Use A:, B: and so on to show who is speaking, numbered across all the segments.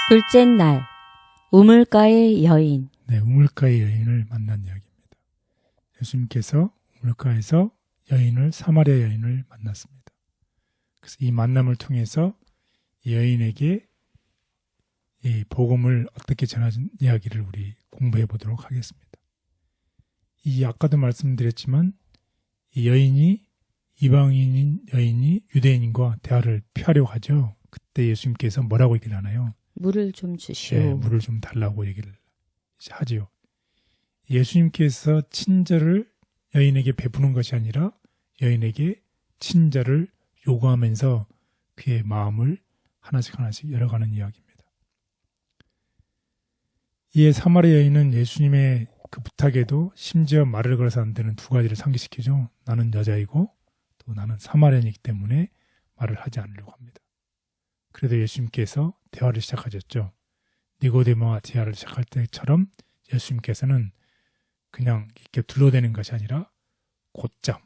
A: 둘째 날 우물가의 여인.
B: 네, 우물가의 여인을 만난 이야기입니다. 예수님께서 우물가에서 사마리아 여인을 만났습니다. 그래서 이 만남을 통해서 이 여인에게 이 복음을 어떻게 전하는 이야기를 우리 공부해 보도록 하겠습니다. 이 아까도 말씀드렸지만 이 여인이 이방인인 여인이 유대인과 대화를 피하려고 하죠. 그때 예수님께서 뭐라고 얘기를 하나요?
A: 물을 좀 주시오.
B: 네, 물을 좀 달라고 얘기를 이제 하지요. 예수님께서 친절을 여인에게 베푸는 것이 아니라 여인에게 친절을 요구하면서 그의 마음을 하나씩 열어가는 이야기입니다. 이에 사마리아 여인은 예수님의 그 부탁에도 심지어 말을 걸어서 안 되는 두 가지를 상기시키죠. 나는 여자이고 또 나는 사마리아인이기 때문에 말을 하지 않으려고 합니다. 그래도 예수님께서 대화를 시작하셨죠. 니고데모와 대화를 시작할 때처럼 예수님께서는 그냥 이렇게 둘러대는 것이 아니라 곧장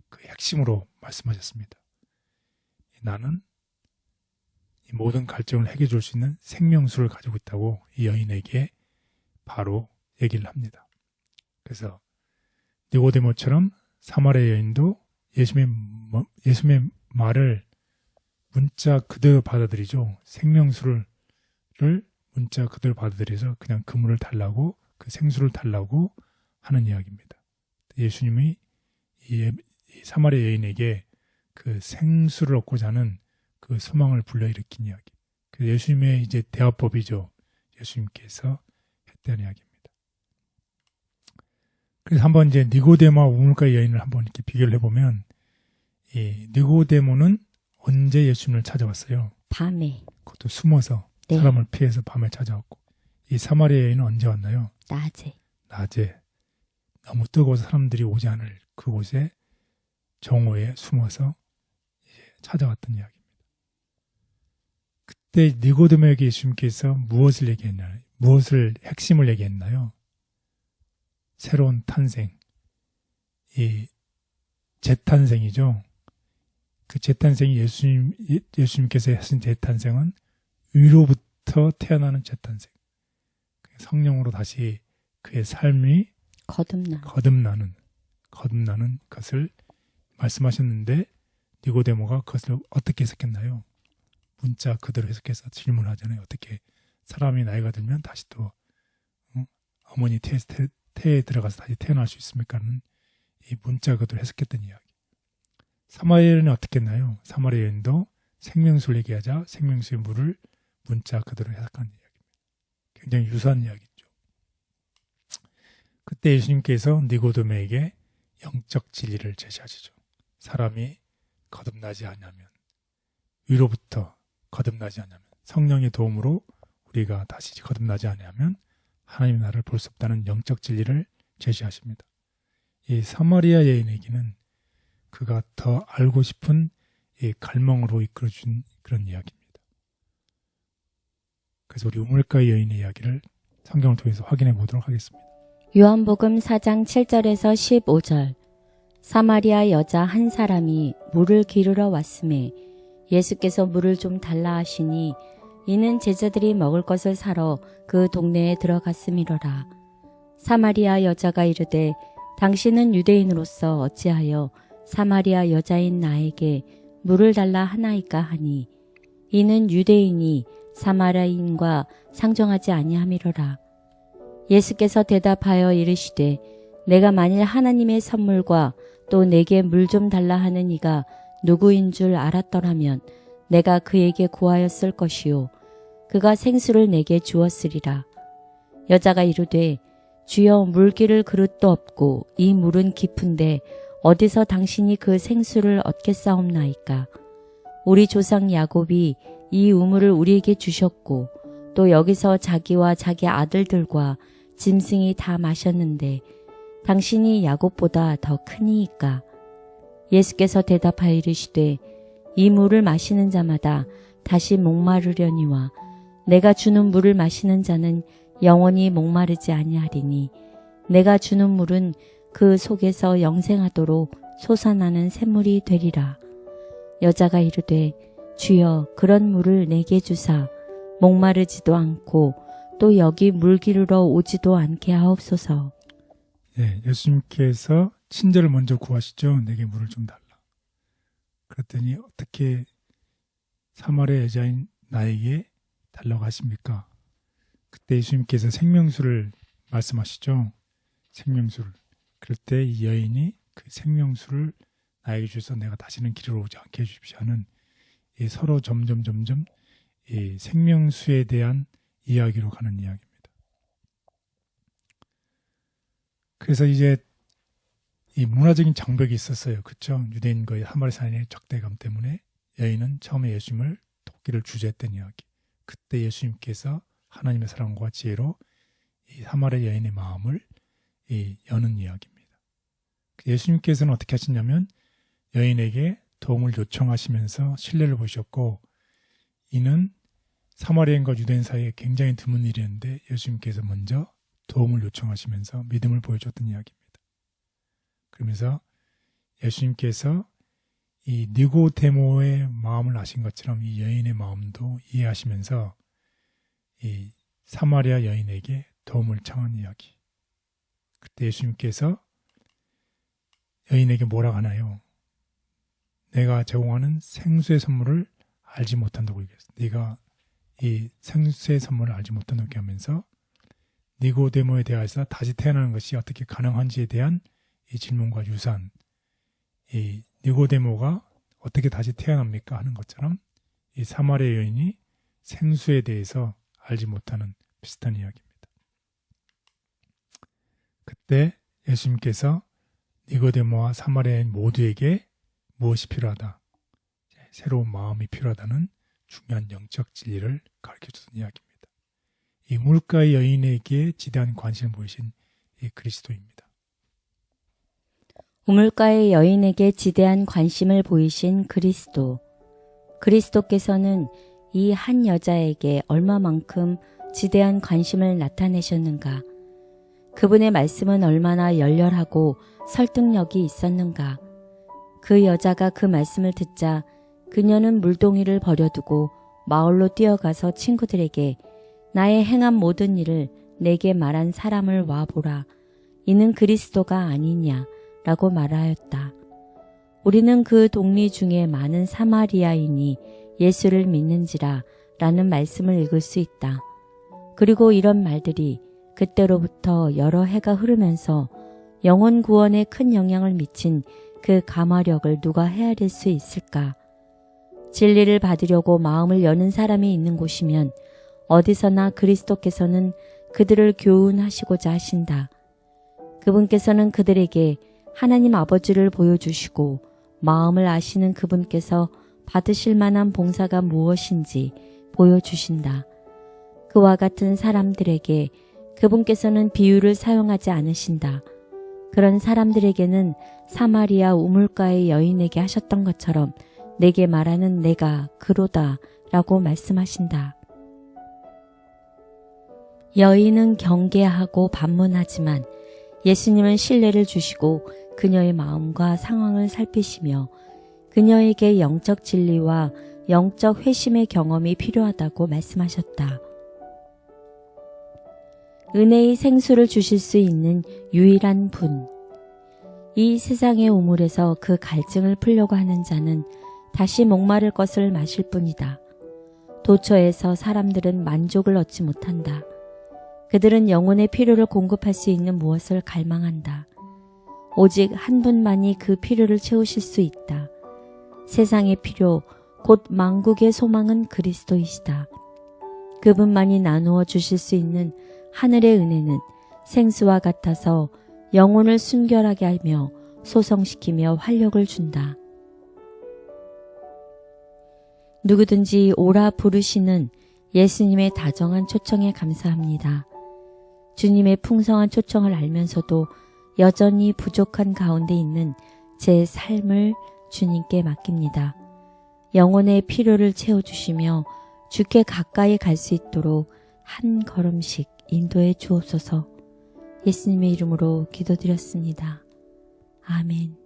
B: 그 핵심으로 말씀하셨습니다. 나는 이 모든 갈증을 해결해 줄 수 있는 생명수를 가지고 있다고 이 여인에게 바로 얘기를 합니다. 그래서 니고데모처럼 사마리아 여인도 예수님의 말을 문자 그대로 받아들이죠. 생명수를 문자 그대로 받아들여서 그냥 그 물을 달라고, 그 생수를 달라고 하는 이야기입니다. 예수님이 이 사마리아 여인에게 그 생수를 얻고자 하는 그 소망을 불러일으킨 이야기. 그 예수님의 이제 대화법이죠. 예수님께서 했다는 이야기입니다. 그래서 한번 이제 니고데모와 우물가의 여인을 한번 이렇게 비교를 해보면, 이 니고데모는 언제 예수님을 찾아왔어요?
A: 밤에.
B: 그것도 숨어서
A: 네.
B: 사람을 피해서 밤에 찾아왔고, 이 사마리아 여인은 언제 왔나요? 낮에 너무 뜨거워서 사람들이 오지 않을 그곳에 정오에 숨어서 찾아왔던 이야기입니다. 그때 니고데모에게 예수님께서 무엇을 얘기했나요? 무엇을 핵심을 얘기했나요? 새로운 탄생, 이 재탄생이죠. 그 재탄생이 예수님께서 하신 재탄생은 위로부터 태어나는 재탄생. 성령으로 다시 그의 삶이 거듭나는 것을 말씀하셨는데, 니고데모가 그것을 어떻게 해석했나요? 문자 그대로 해석해서 질문하잖아요. 어떻게 사람이 나이가 들면 다시 또 어머니 태에 들어가서 다시 태어날 수 있습니까? 는 이 문자 그대로 해석했던 이야기. 사마리아 여인은 어떻게 했나요? 사마리아 여인도 생명수를 얘기하자 생명수의 물을 문자 그대로 해석한 이야기입니다. 굉장히 유사한 이야기죠. 그때 예수님께서 니고데모에게 영적 진리를 제시하시죠. 사람이 거듭나지 않으면, 위로부터 거듭나지 않으면, 성령의 도움으로 우리가 다시 거듭나지 않으면 하나님의 나라를 볼 수 없다는 영적 진리를 제시하십니다. 이 사마리아 여인에게는 그가 더 알고 싶은 이 갈망으로 이끌어준 그런 이야기입니다. 그래서 우리 우물가의 여인의 이야기를 성경을 통해서 확인해 보도록 하겠습니다.
A: 요한복음 4장 7절에서 15절. 사마리아 여자 한 사람이 물을 기르러 왔음에 예수께서 물을 좀 달라 하시니 이는 제자들이 먹을 것을 사러 그 동네에 들어갔음이로라. 사마리아 여자가 이르되 당신은 유대인으로서 어찌하여 사마리아 여자인 나에게 물을 달라 하나이까 하니 이는 유대인이 사마리아인과 상종하지 아니함이로라. 예수께서 대답하여 이르시되 내가 만일 하나님의 선물과 또 내게 물 좀 달라 하는 이가 누구인 줄 알았더라면 내가 그에게 구하였을 것이요 그가 생수를 내게 주었으리라. 여자가 이르되 주여 물기를 그릇도 없고 이 물은 깊은데 어디서 당신이 그 생수를 얻겠사옵나이까. 우리 조상 야곱이 이 우물을 우리에게 주셨고 또 여기서 자기와 자기 아들들과 짐승이 다 마셨는데 당신이 야곱보다 더 크니이까. 예수께서 대답하여 이르시되 이 물을 마시는 자마다 다시 목마르려니와 내가 주는 물을 마시는 자는 영원히 목마르지 아니하리니 내가 주는 물은 그 속에서 영생하도록 솟아나는 샘물이 되리라. 여자가 이르되 주여 그런 물을 내게 주사 목마르지도 않고 또 여기 물 기르러 오지도 않게 하옵소서.
B: 예, 예수님께서 친절을 먼저 구하시죠. 내게 물을 좀 달라. 그랬더니 어떻게 사마리아 여자인 나에게 달라고 하십니까? 그때 예수님께서 생명수를 말씀하시죠. 생명수를. 그럴 때 이 여인이 그 생명수를 나에게 주셔서 내가 다시는 길을 오지 않게 해주십시오 하는 이 서로 점점 이 생명수에 대한 이야기로 가는 이야기입니다. 그래서 이제 이 문화적인 장벽이 있었어요. 그렇죠? 유대인과의 사마리아인의 적대감 때문에 여인은 처음에 예수님을 돕기를 주저했던 이야기. 그때 예수님께서 하나님의 사랑과 지혜로 이 사마리아 여인의 마음을 여는 이야기입니다. 예수님께서는 어떻게 하시냐면 여인에게 도움을 요청하시면서 신뢰를 보셨고, 이는 사마리아인과 유대인 사이에 굉장히 드문 일이었는데 예수님께서 먼저 도움을 요청하시면서 믿음을 보여줬던 이야기입니다. 그러면서 예수님께서 이 니고데모의 마음을 아신 것처럼 이 여인의 마음도 이해하시면서 이 사마리아 여인에게 도움을 청한 이야기. 그때 예수님께서 여인에게 뭐라고 하나요? 내가 제공하는 생수의 선물을 알지 못한다고 얘기했어요. 네가 이 생수의 선물을 알지 못한다고 하면서 니고데모에 대해서 다시 태어나는 것이 어떻게 가능한지에 대한 이 질문과 유사한, 이 니고데모가 어떻게 다시 태어납니까 하는 것처럼 이 사마리아 여인이 생수에 대해서 알지 못하는 비슷한 이야기입니다. 그때 예수님께서 니고데모와 사마리아인 모두에게 무엇이 필요하다, 새로운 마음이 필요하다는 중요한 영적 진리를 가르쳐주는 이야기입니다. 이 물가의 여인에게 지대한 관심을 보이신 이 그리스도입니다.
A: 우물가의 여인에게 지대한 관심을 보이신 그리스도. 그리스도께서는 이 한 여자에게 얼마만큼 지대한 관심을 나타내셨는가? 그분의 말씀은 얼마나 열렬하고 설득력이 있었는가? 그 여자가 그 말씀을 듣자 그녀는 물동이를 버려두고 마을로 뛰어가서 친구들에게 나의 행한 모든 일을 내게 말한 사람을 와보라. 이는 그리스도가 아니냐 라고 말하였다. 우리는 그 동리 중에 많은 사마리아인이 예수를 믿는지라 라는 말씀을 읽을 수 있다. 그리고 이런 말들이 그때로부터 여러 해가 흐르면서 영혼 구원에 큰 영향을 미친 그 가마력을 누가 헤아릴 수 있을까? 진리를 받으려고 마음을 여는 사람이 있는 곳이면 어디서나 그리스도께서는 그들을 교훈하시고자 하신다. 그분께서는 그들에게 하나님 아버지를 보여주시고 마음을 아시는 그분께서 받으실 만한 봉사가 무엇인지 보여주신다. 그와 같은 사람들에게 그분께서는 비유를 사용하지 않으신다. 그런 사람들에게는 사마리아 우물가의 여인에게 하셨던 것처럼 내게 말하는 내가 그로다 라고 말씀하신다. 여인은 경계하고 반문하지만 예수님은 신뢰를 주시고 그녀의 마음과 상황을 살피시며 그녀에게 영적 진리와 영적 회심의 경험이 필요하다고 말씀하셨다. 은혜의 생수를 주실 수 있는 유일한 분. 이 세상의 우물에서 그 갈증을 풀려고 하는 자는 다시 목마를 것을 마실 뿐이다. 도처에서 사람들은 만족을 얻지 못한다. 그들은 영혼의 필요를 공급할 수 있는 무엇을 갈망한다. 오직 한 분만이 그 필요를 채우실 수 있다. 세상의 필요, 곧 만국의 소망은 그리스도이시다. 그분만이 나누어 주실 수 있는 하늘의 은혜는 생수와 같아서 영혼을 순결하게 하며 소성시키며 활력을 준다. 누구든지 오라 부르시는 예수님의 다정한 초청에 감사합니다. 주님의 풍성한 초청을 알면서도 여전히 부족한 가운데 있는 제 삶을 주님께 맡깁니다. 영혼의 필요를 채워주시며 주께 가까이 갈 수 있도록 한 걸음씩 인도해 주옵소서. 예수님의 이름으로 기도드렸습니다. 아멘.